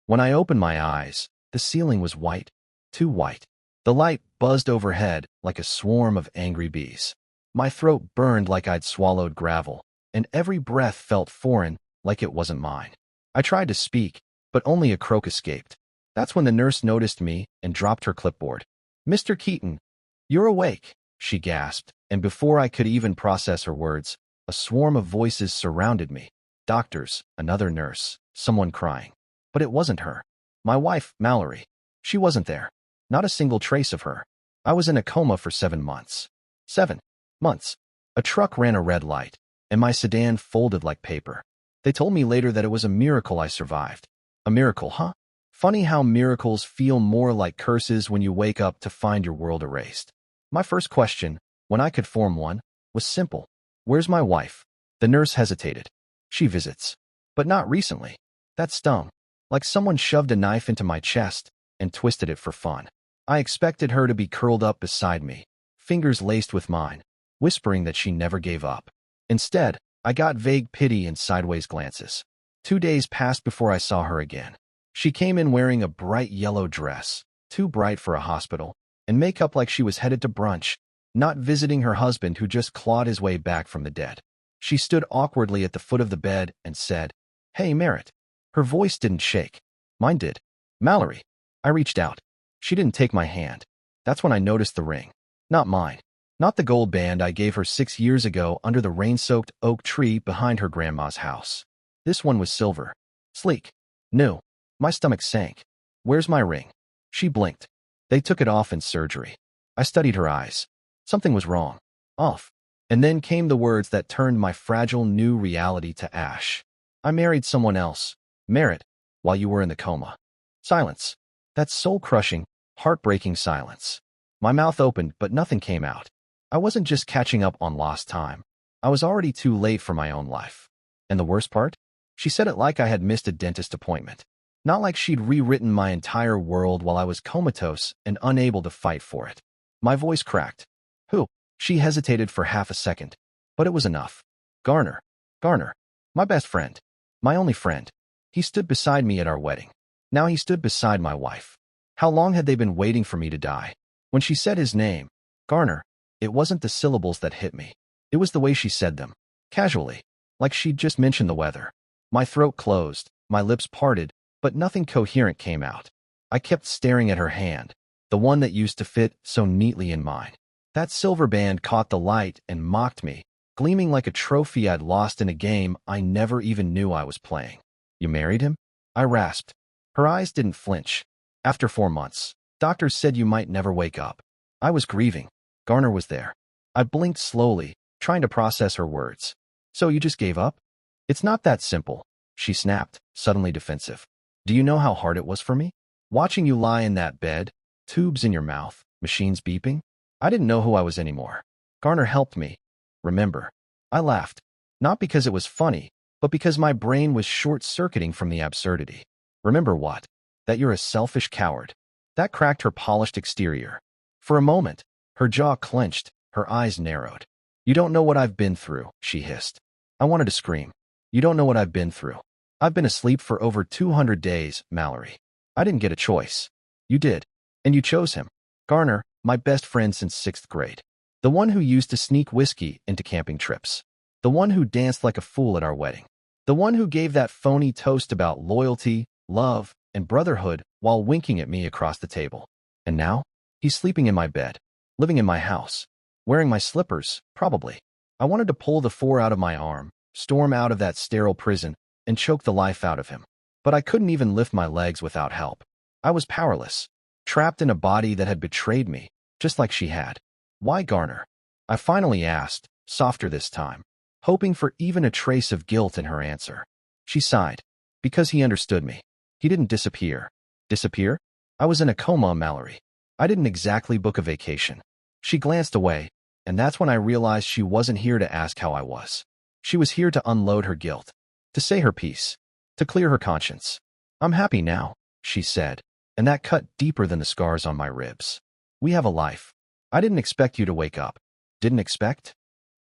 When I opened my eyes, the ceiling was white, too white. The light buzzed overhead like a swarm of angry bees. My throat burned like I'd swallowed gravel, and every breath felt foreign, like it wasn't mine. I tried to speak, but only a croak escaped. That's when the nurse noticed me and dropped her clipboard. "Mr. Keaton, you're awake," she gasped, and before I could even process her words, a swarm of voices surrounded me. Doctors, another nurse, someone crying. But it wasn't her. My wife, Mallory. She wasn't there. Not a single trace of her. I was in a coma for 7 months. 7 months. A truck ran a red light, and my sedan folded like paper. They told me later that it was a miracle I survived. A miracle, huh? Funny how miracles feel more like curses when you wake up to find your world erased. My first question, when I could form one, was simple. "Where's my wife?" The nurse hesitated. "She visits." But not recently. That stung. Like someone shoved a knife into my chest and twisted it for fun. I expected her to be curled up beside me, fingers laced with mine, whispering that she never gave up. Instead, I got vague pity and sideways glances. 2 days passed before I saw her again. She came in wearing a bright yellow dress, too bright for a hospital, and makeup like she was headed to brunch, not visiting her husband who just clawed his way back from the dead. She stood awkwardly at the foot of the bed and said, "Hey, Merritt." Her voice didn't shake. Mine did. "Mallory." I reached out. She didn't take my hand. That's when I noticed the ring. Not mine. Not the gold band I gave her 6 years ago under the rain-soaked oak tree behind her grandma's house. This one was silver. Sleek. New. My stomach sank. "Where's my ring?" She blinked. "They took it off in surgery." I studied her eyes. Something was wrong. Off. And then came the words that turned my fragile new reality to ash. "I married someone else, Merritt, while you were in the coma." Silence. That soul-crushing, heartbreaking silence. My mouth opened, but nothing came out. I wasn't just catching up on lost time. I was already too late for my own life. And the worst part? She said it like I had missed a dentist appointment. Not like she'd rewritten my entire world while I was comatose and unable to fight for it. My voice cracked. "Who?" She hesitated for half a second, but it was enough. "Garner. Garner. My best friend. My only friend. He stood beside me at our wedding. Now he stood beside my wife. How long had they been waiting for me to die?" When she said his name, Garner, it wasn't the syllables that hit me. It was the way she said them. Casually. Like she'd just mentioned the weather. My throat closed, my lips parted, but nothing coherent came out. I kept staring at her hand, the one that used to fit so neatly in mine. That silver band caught the light and mocked me, gleaming like a trophy I'd lost in a game I never even knew I was playing. "You married him?" I rasped. Her eyes didn't flinch. "After 4 months. Doctors said you might never wake up." I was grieving. Garner was there. I blinked slowly, trying to process her words. "So you just gave up?" "It's not that simple," she snapped, suddenly defensive. "Do you know how hard it was for me? Watching you lie in that bed, tubes in your mouth, machines beeping? I didn't know who I was anymore. Garner helped me. Remember." I laughed. Not because it was funny, but because my brain was short-circuiting from the absurdity. "Remember what? That you're a selfish coward." That cracked her polished exterior. For a moment, her jaw clenched, her eyes narrowed. "You don't know what I've been through," she hissed. I wanted to scream. "You don't know what I've been through. I've been asleep for over 200 days, Mallory. I didn't get a choice. You did. And you chose him. Garner, my best friend since 6th grade. The one who used to sneak whiskey into camping trips. The one who danced like a fool at our wedding. The one who gave that phony toast about loyalty, love, and brotherhood while winking at me across the table. And now, he's sleeping in my bed, living in my house, wearing my slippers, probably. I wanted to pull the 4 out of my arm, storm out of that sterile prison, and choke the life out of him. But I couldn't even lift my legs without help. I was powerless, trapped in a body that had betrayed me, just like she had. "Why Garner?" I finally asked, softer this time, hoping for even a trace of guilt in her answer. She sighed. "Because he understood me. He didn't disappear." "Disappear?" "I was in a coma, Mallory. I didn't exactly book a vacation." She glanced away, and that's when I realized she wasn't here to ask how I was. She was here to unload her guilt, to say her piece, to clear her conscience. "I'm happy now," she said, and that cut deeper than the scars on my ribs. "We have a life. I didn't expect you to wake up." "Didn't expect?"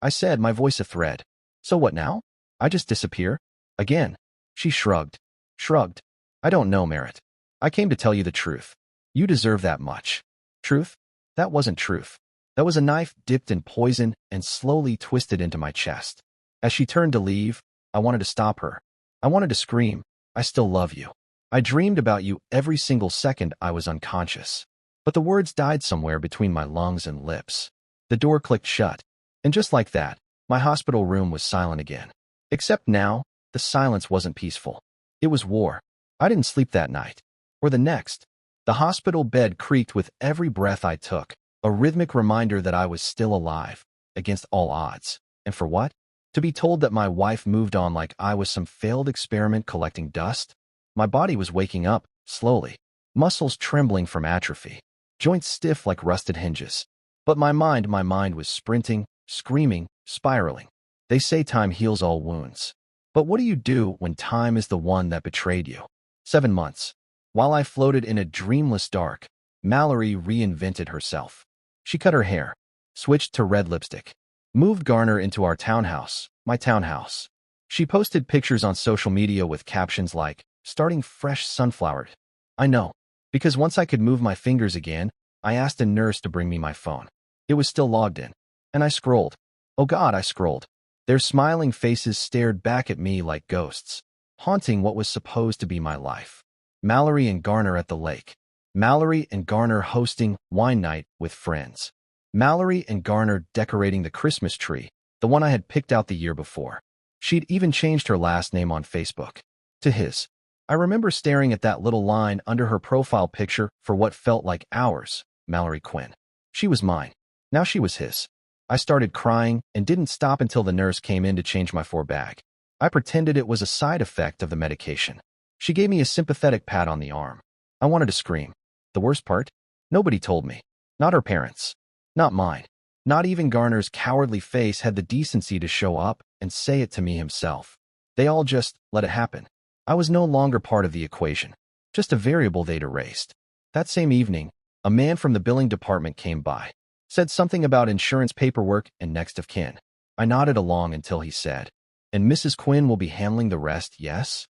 I said, my voice a thread. "So what now? I just disappear? Again?" She shrugged. Shrugged. I don't know, Merritt. I came to tell you the truth. You deserve that much. Truth? That wasn't truth. That was a knife dipped in poison and slowly twisted into my chest. As she turned to leave, I wanted to stop her. I wanted to scream, I still love you. I dreamed about you every single second I was unconscious. But the words died somewhere between my lungs and lips. The door clicked shut, and just like that, my hospital room was silent again. Except now, the silence wasn't peaceful. It was war. I didn't sleep that night. Or the next. The hospital bed creaked with every breath I took, a rhythmic reminder that I was still alive, against all odds. And for what? To be told that my wife moved on like I was some failed experiment collecting dust? My body was waking up, slowly, muscles trembling from atrophy, joints stiff like rusted hinges. But my mind was sprinting, screaming, spiraling. They say time heals all wounds. But what do you do when time is the one that betrayed you? 7 months. While I floated in a dreamless dark, Mallory reinvented herself. She cut her hair, switched to red lipstick, moved Garner into our townhouse, my townhouse. She posted pictures on social media with captions like, starting fresh sunflowered. I know, because once I could move my fingers again, I asked a nurse to bring me my phone. It was still logged in. And I scrolled. Oh God, I scrolled. Their smiling faces stared back at me like ghosts, haunting what was supposed to be my life. Mallory and Garner at the lake. Mallory and Garner hosting wine night with friends. Mallory and Garner decorating the Christmas tree, the one I had picked out the year before. She'd even changed her last name on Facebook to his. I remember staring at that little line under her profile picture for what felt like hours. Mallory Quinn. She was mine. Now she was his. I started crying and didn't stop until the nurse came in to change my bag. I pretended it was a side effect of the medication. She gave me a sympathetic pat on the arm. I wanted to scream. The worst part? Nobody told me. Not her parents. Not mine. Not even Garner's cowardly face had the decency to show up and say it to me himself. They all just let it happen. I was no longer part of the equation, just a variable they'd erased. That same evening, a man from the billing department came by, said something about insurance paperwork and next of kin. I nodded along until he said, "And Mrs. Quinn will be handling the rest, yes?"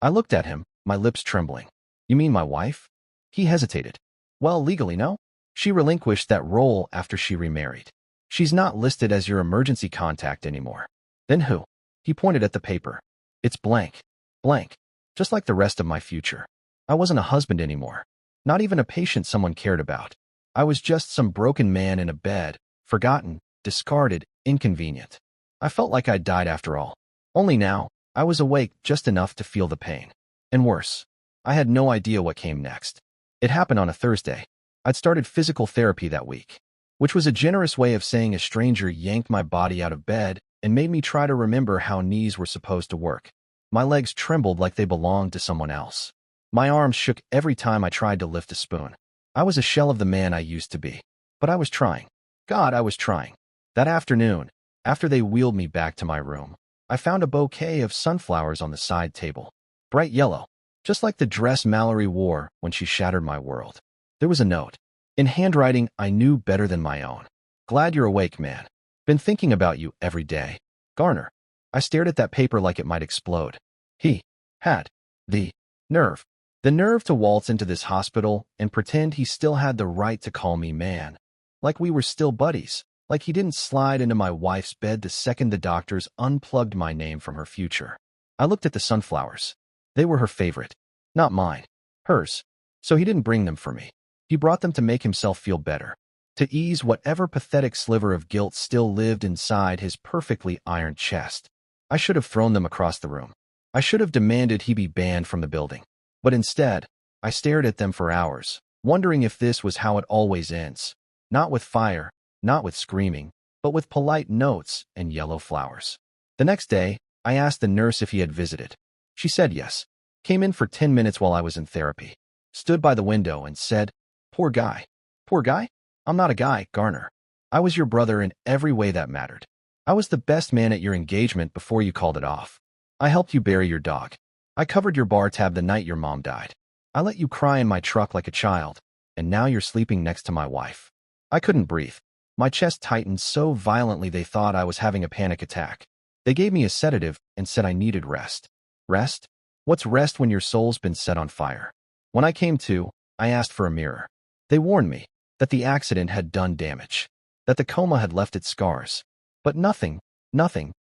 I looked at him, my lips trembling. "You mean my wife?" He hesitated. "Well, legally, no. She relinquished that role after she remarried. She's not listed as your emergency contact anymore." "Then who?" He pointed at the paper. "It's blank. Blank. Just like the rest of my future. I wasn't a husband anymore. Not even a patient someone cared about. I was just some broken man in a bed, forgotten, discarded, inconvenient. I felt like I'd died after all. Only now, I was awake just enough to feel the pain. And worse, I had no idea what came next. It happened on a Thursday. I'd started physical therapy that week, which was a generous way of saying a stranger yanked my body out of bed and made me try to remember how knees were supposed to work. My legs trembled like they belonged to someone else. My arms shook every time I tried to lift a spoon. I was a shell of the man I used to be. But I was trying. God, I was trying. That afternoon, after they wheeled me back to my room, I found a bouquet of sunflowers on the side table. Bright yellow, just like the dress Mallory wore when she shattered my world. There was a note. In handwriting I knew better than my own. "Glad you're awake, man. Been thinking about you every day. Garner." I stared at that paper like it might explode. He had the nerve. The nerve to waltz into this hospital and pretend he still had the right to call me man. Like we were still buddies. Like he didn't slide into my wife's bed the second the doctors unplugged my name from her future. I looked at the sunflowers. They were her favorite. Not mine. Hers. So he didn't bring them for me. He brought them to make himself feel better. To ease whatever pathetic sliver of guilt still lived inside his perfectly ironed chest. I should have thrown them across the room. I should have demanded he be banned from the building. But instead, I stared at them for hours, wondering if this was how it always ends. Not with fire, not with screaming, but with polite notes and yellow flowers. The next day, I asked the nurse if he had visited. She said yes. Came in for 10 minutes while I was in therapy. Stood by the window and said, "Poor guy." "Poor guy? I'm not a guy, Garner. I was your brother in every way that mattered. I was the best man at your engagement before you called it off. I helped you bury your dog. I covered your bar tab the night your mom died. I let you cry in my truck like a child, and now you're sleeping next to my wife." I couldn't breathe. My chest tightened so violently they thought I was having a panic attack. They gave me a sedative and said I needed rest. Rest? What's rest when your soul's been set on fire? When I came to, I asked for a mirror. They warned me that the accident had done damage, that the coma had left its scars. But nothing,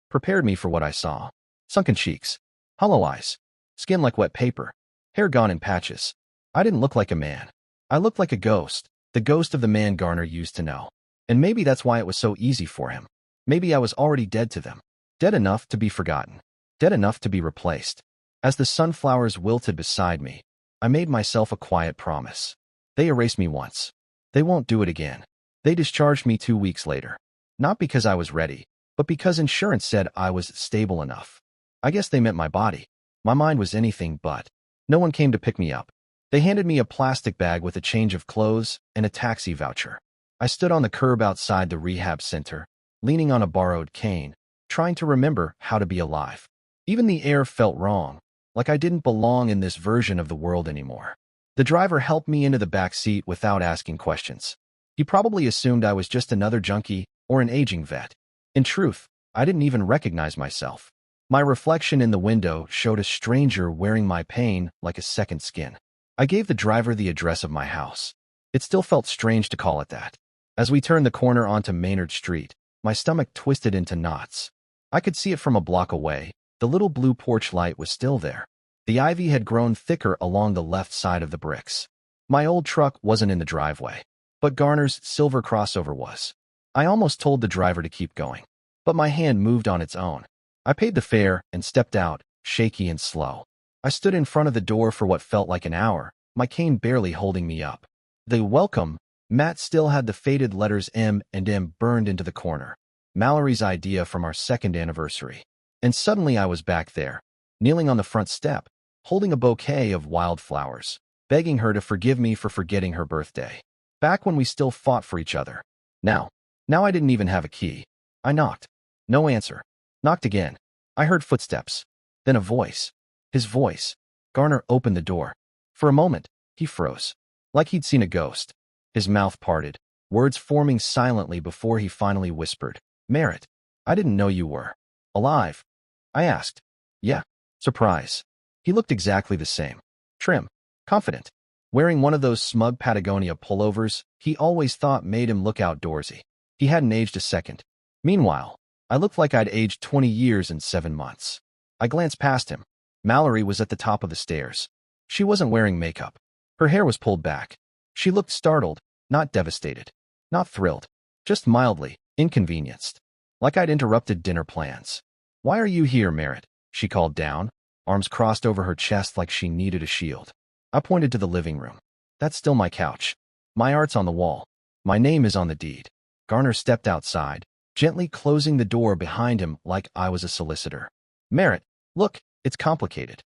prepared me for what I saw. Sunken cheeks, hollow eyes, skin like wet paper, hair gone in patches. I didn't look like a man. I looked like a ghost, the ghost of the man Garner used to know. And maybe that's why it was so easy for him. Maybe I was already dead to them. Dead enough to be forgotten. Dead enough to be replaced. As the sunflowers wilted beside me, I made myself a quiet promise. They erased me once. They won't do it again. They discharged me 2 weeks later. Not because I was ready, but because insurance said I was stable enough. I guess they meant my body. My mind was anything but. No one came to pick me up. They handed me a plastic bag with a change of clothes and a taxi voucher. I stood on the curb outside the rehab center, leaning on a borrowed cane, trying to remember how to be alive. Even the air felt wrong, like I didn't belong in this version of the world anymore. The driver helped me into the back seat without asking questions. He probably assumed I was just another junkie or an aging vet. In truth, I didn't even recognize myself. My reflection in the window showed a stranger wearing my pain like a second skin. I gave the driver the address of my house. It still felt strange to call it that. As we turned the corner onto Maynard Street, my stomach twisted into knots. I could see it from a block away. The little blue porch light was still there. The ivy had grown thicker along the left side of the bricks. My old truck wasn't in the driveway, but Garner's silver crossover was. I almost told the driver to keep going, but my hand moved on its own. I paid the fare and stepped out, shaky and slow. I stood in front of the door for what felt like an hour, my cane barely holding me up. The welcome mat still had the faded letters M and M burned into the corner. Mallory's idea from our second anniversary. And suddenly I was back there, kneeling on the front step, holding a bouquet of wildflowers, begging her to forgive me for forgetting her birthday. Back when we still fought for each other. Now I didn't even have a key. I knocked. No answer. Knocked again. I heard footsteps. Then a voice. His voice. Garner opened the door. For a moment, he froze, like he'd seen a ghost. His mouth parted, words forming silently before he finally whispered, "Merritt, I didn't know you were alive." I asked. "Yeah." Surprise. He looked exactly the same. Trim. Confident. Wearing one of those smug Patagonia pullovers he always thought made him look outdoorsy. He hadn't aged a second. Meanwhile, I looked like I'd aged 20 years and 7 months. I glanced past him. Mallory was at the top of the stairs. She wasn't wearing makeup. Her hair was pulled back. She looked startled, not devastated, not thrilled, just mildly inconvenienced, like I'd interrupted dinner plans. "Why are you here, Merritt?" she called down, arms crossed over her chest like she needed a shield. I pointed to the living room. "That's still my couch. My art's on the wall. My name is on the deed." Garner stepped outside, gently closing the door behind him like I was a solicitor. "Merritt, look, it's complicated."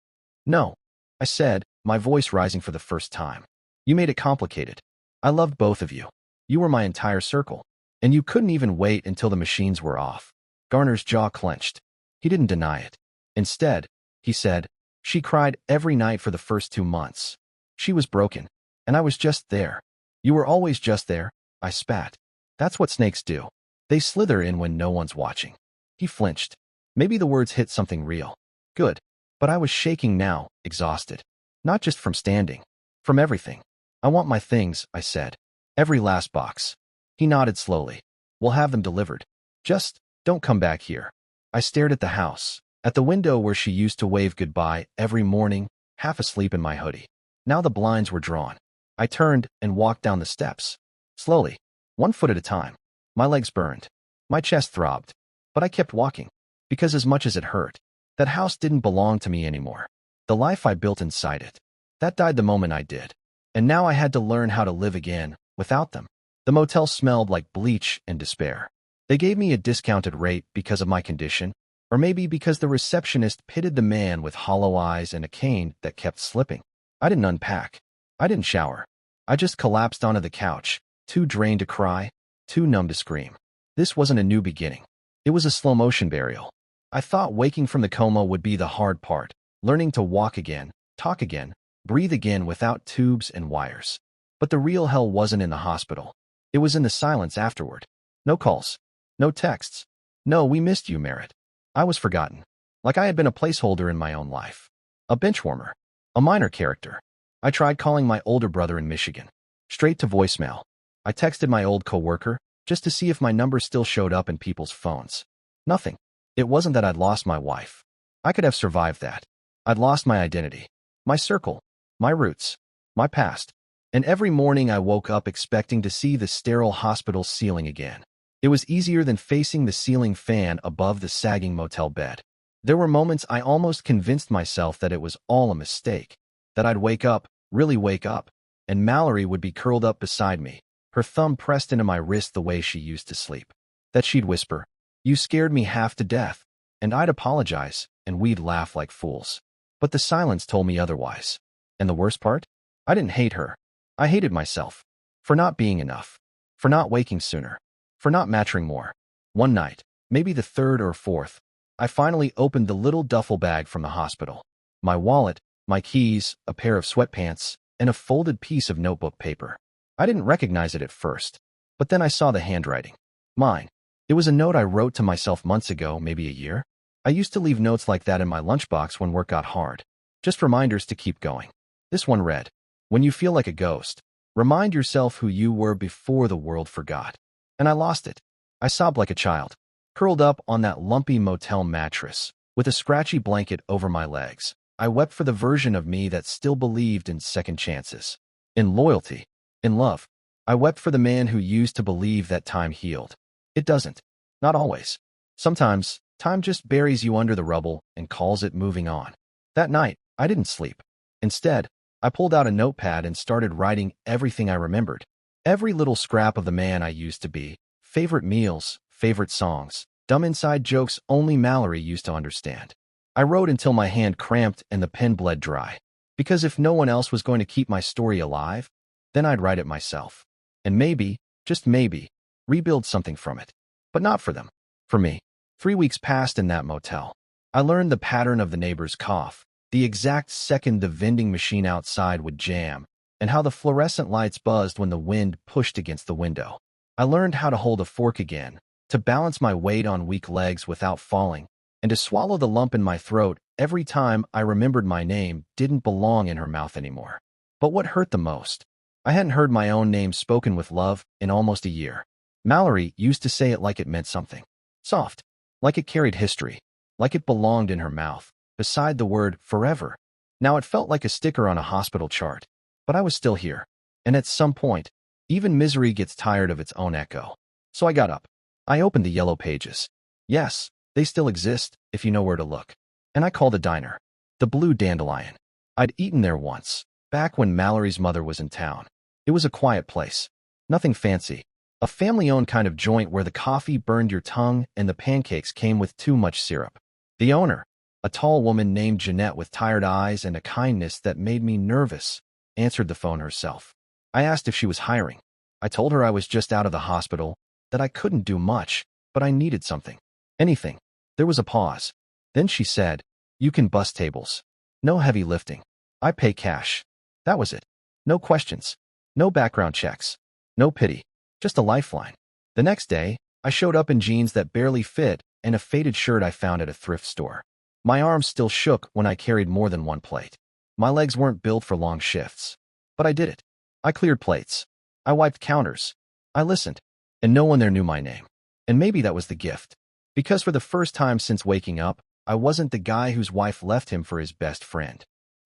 "No," I said, my voice rising for the first time. "You made it complicated. I loved both of you. You were my entire circle. And you couldn't even wait until the machines were off." Garner's jaw clenched. He didn't deny it. Instead, he said, "She cried every night for the first 2 months. She was broken, and I was just there." "You were always just there," I spat. "That's what snakes do. They slither in when no one's watching." He flinched. Maybe the words hit something real. Good. But I was shaking now, exhausted. Not just from standing. From everything. "I want my things," I said. "Every last box." He nodded slowly. "We'll have them delivered. Just don't come back here." I stared at the house, at the window where she used to wave goodbye every morning, half asleep in my hoodie. Now the blinds were drawn. I turned and walked down the steps. Slowly, 1 foot at a time. My legs burned. My chest throbbed. But I kept walking. Because as much as it hurt, that house didn't belong to me anymore. The life I built inside it. That died the moment I did. And now I had to learn how to live again, without them. The motel smelled like bleach and despair. They gave me a discounted rate because of my condition, or maybe because the receptionist pitied the man with hollow eyes and a cane that kept slipping. I didn't unpack. I didn't shower. I just collapsed onto the couch, too drained to cry, too numb to scream. This wasn't a new beginning. It was a slow-motion burial. I thought waking from the coma would be the hard part, learning to walk again, talk again, breathe again without tubes and wires. But the real hell wasn't in the hospital. It was in the silence afterward. No calls. No texts. No, "We missed you, Merritt." I was forgotten. Like I had been a placeholder in my own life. A benchwarmer. A minor character. I tried calling my older brother in Michigan. Straight to voicemail. I texted my old coworker just to see if my number still showed up in people's phones. Nothing. It wasn't that I'd lost my wife. I could have survived that. I'd lost my identity, my circle, my roots, my past. And every morning I woke up expecting to see the sterile hospital ceiling again. It was easier than facing the ceiling fan above the sagging motel bed. There were moments I almost convinced myself that it was all a mistake, that I'd wake up, really wake up, and Mallory would be curled up beside me, her thumb pressed into my wrist the way she used to sleep. That she'd whisper, "You scared me half to death," and I'd apologize, and we'd laugh like fools. But the silence told me otherwise. And the worst part? I didn't hate her. I hated myself. For not being enough. For not waking sooner. For not matching more. One night, maybe the third or fourth, I finally opened the little duffel bag from the hospital. My wallet, my keys, a pair of sweatpants, and a folded piece of notebook paper. I didn't recognize it at first, but then I saw the handwriting. Mine. It was a note I wrote to myself months ago, maybe a year. I used to leave notes like that in my lunchbox when work got hard. Just reminders to keep going. This one read, "When you feel like a ghost, remind yourself who you were before the world forgot." And I lost it. I sobbed like a child, curled up on that lumpy motel mattress, with a scratchy blanket over my legs. I wept for the version of me that still believed in second chances, in loyalty, in love. I wept for the man who used to believe that time healed. It doesn't. Not always. Sometimes, time just buries you under the rubble and calls it moving on. That night, I didn't sleep. Instead, I pulled out a notepad and started writing everything I remembered. Every little scrap of the man I used to be. Favorite meals, favorite songs, dumb inside jokes only Mallory used to understand. I wrote until my hand cramped and the pen bled dry. Because if no one else was going to keep my story alive, then I'd write it myself. And maybe, just maybe, rebuild something from it. But not for them. For me. 3 weeks passed in that motel. I learned the pattern of the neighbor's cough, the exact second the vending machine outside would jam, and how the fluorescent lights buzzed when the wind pushed against the window. I learned how to hold a fork again, to balance my weight on weak legs without falling, and to swallow the lump in my throat every time I remembered my name didn't belong in her mouth anymore. But what hurt the most? I hadn't heard my own name spoken with love in almost a year. Mallory used to say it like it meant something. Soft. Like it carried history. Like it belonged in her mouth, beside the word forever. Now it felt like a sticker on a hospital chart. But I was still here. And at some point, even misery gets tired of its own echo. So I got up. I opened the yellow pages. Yes, they still exist, if you know where to look. And I called a diner. The Blue Dandelion. I'd eaten there once, back when Mallory's mother was in town. It was a quiet place. Nothing fancy. A family-owned kind of joint where the coffee burned your tongue and the pancakes came with too much syrup. The owner, a tall woman named Jeanette with tired eyes and a kindness that made me nervous, answered the phone herself. I asked if she was hiring. I told her I was just out of the hospital, that I couldn't do much, but I needed something. Anything. There was a pause. Then she said, "You can bus tables. No heavy lifting. I pay cash." That was it. No questions. No background checks. No pity. Just a lifeline. The next day, I showed up in jeans that barely fit and a faded shirt I found at a thrift store. My arms still shook when I carried more than one plate. My legs weren't built for long shifts. But I did it. I cleared plates. I wiped counters. I listened. And no one there knew my name. And maybe that was the gift. Because for the first time since waking up, I wasn't the guy whose wife left him for his best friend.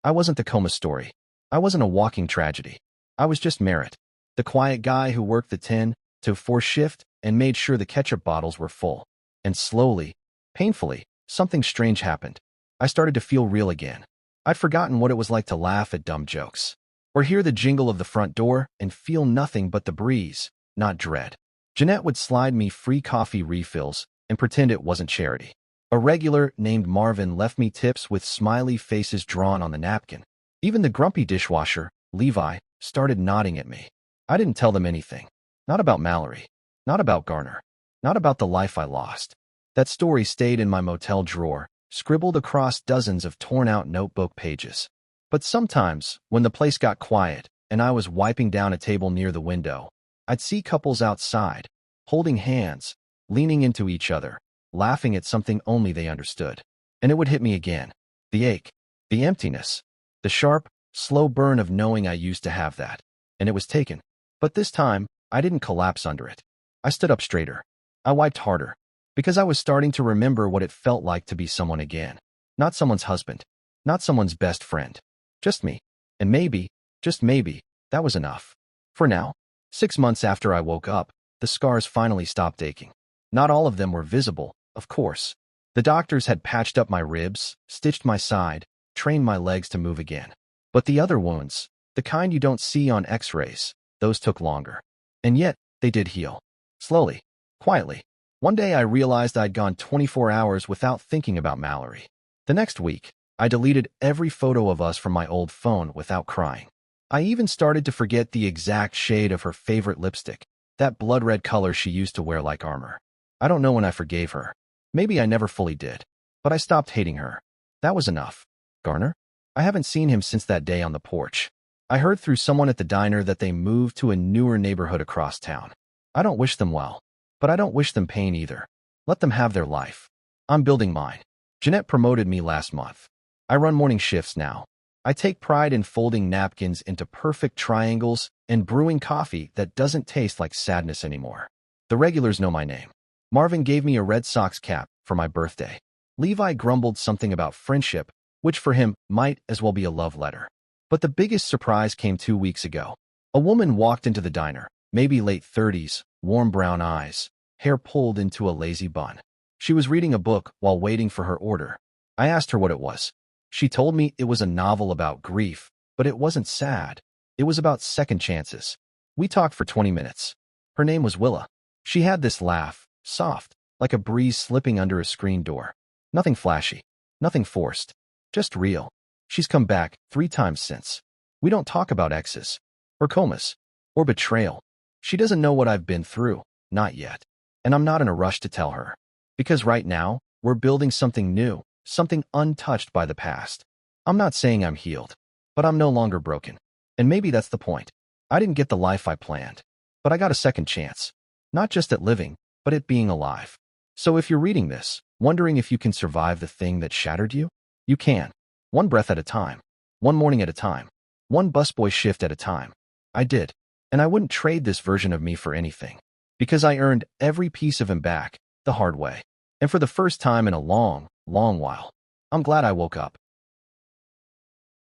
I wasn't the Coma story. I wasn't a walking tragedy. I was just Merritt, the quiet guy who worked the 10 to 4 shift and made sure the ketchup bottles were full. And slowly, painfully, something strange happened. I started to feel real again. I'd forgotten what it was like to laugh at dumb jokes, or hear the jingle of the front door and feel nothing but the breeze, not dread. Jeanette would slide me free coffee refills and pretend it wasn't charity. A regular named Marvin left me tips with smiley faces drawn on the napkin. Even the grumpy dishwasher, Levi, started nodding at me. I didn't tell them anything. Not about Mallory. Not about Garner. Not about the life I lost. That story stayed in my motel drawer, scribbled across dozens of torn-out notebook pages. But sometimes, when the place got quiet and I was wiping down a table near the window, I'd see couples outside, holding hands, leaning into each other, laughing at something only they understood. And it would hit me again. The ache. The emptiness. The sharp, slow burn of knowing I used to have that. And it was taken. But this time, I didn't collapse under it. I stood up straighter. I wiped harder. Because I was starting to remember what it felt like to be someone again. Not someone's husband. Not someone's best friend. Just me. And maybe, just maybe, that was enough. For now. 6 months after I woke up, the scars finally stopped aching. Not all of them were visible, of course. The doctors had patched up my ribs, stitched my side, trained my legs to move again. But the other wounds, the kind you don't see on x-rays, those took longer. And yet, they did heal. Slowly. Quietly. One day I realized I'd gone 24 hours without thinking about Mallory. The next week, I deleted every photo of us from my old phone without crying. I even started to forget the exact shade of her favorite lipstick, that blood-red color she used to wear like armor. I don't know when I forgave her. Maybe I never fully did. But I stopped hating her. That was enough. Garner? I haven't seen him since that day on the porch. I heard through someone at the diner that they moved to a newer neighborhood across town. I don't wish them well, but I don't wish them pain either. Let them have their life. I'm building mine. Jeanette promoted me last month. I run morning shifts now. I take pride in folding napkins into perfect triangles and brewing coffee that doesn't taste like sadness anymore. The regulars know my name. Marvin gave me a Red Sox cap for my birthday. Levi grumbled something about friendship, which for him might as well be a love letter. But the biggest surprise came 2 weeks ago. A woman walked into the diner, maybe late 30s, warm brown eyes, hair pulled into a lazy bun. She was reading a book while waiting for her order. I asked her what it was. She told me it was a novel about grief, but it wasn't sad. It was about second chances. We talked for 20 minutes. Her name was Willa. She had this laugh, soft, like a breeze slipping under a screen door. Nothing flashy, nothing forced, just real. She's come back 3 times since. We don't talk about exes, or comas, or betrayal. She doesn't know what I've been through, not yet. And I'm not in a rush to tell her. Because right now, we're building something new, something untouched by the past. I'm not saying I'm healed, but I'm no longer broken. And maybe that's the point. I didn't get the life I planned, but I got a second chance. Not just at living, but at being alive. So if you're reading this, wondering if you can survive the thing that shattered you, you can. One breath at a time. One morning at a time. One busboy shift at a time. I did. And I wouldn't trade this version of me for anything. Because I earned every piece of him back, the hard way. And for the first time in a long, long while, I'm glad I woke up.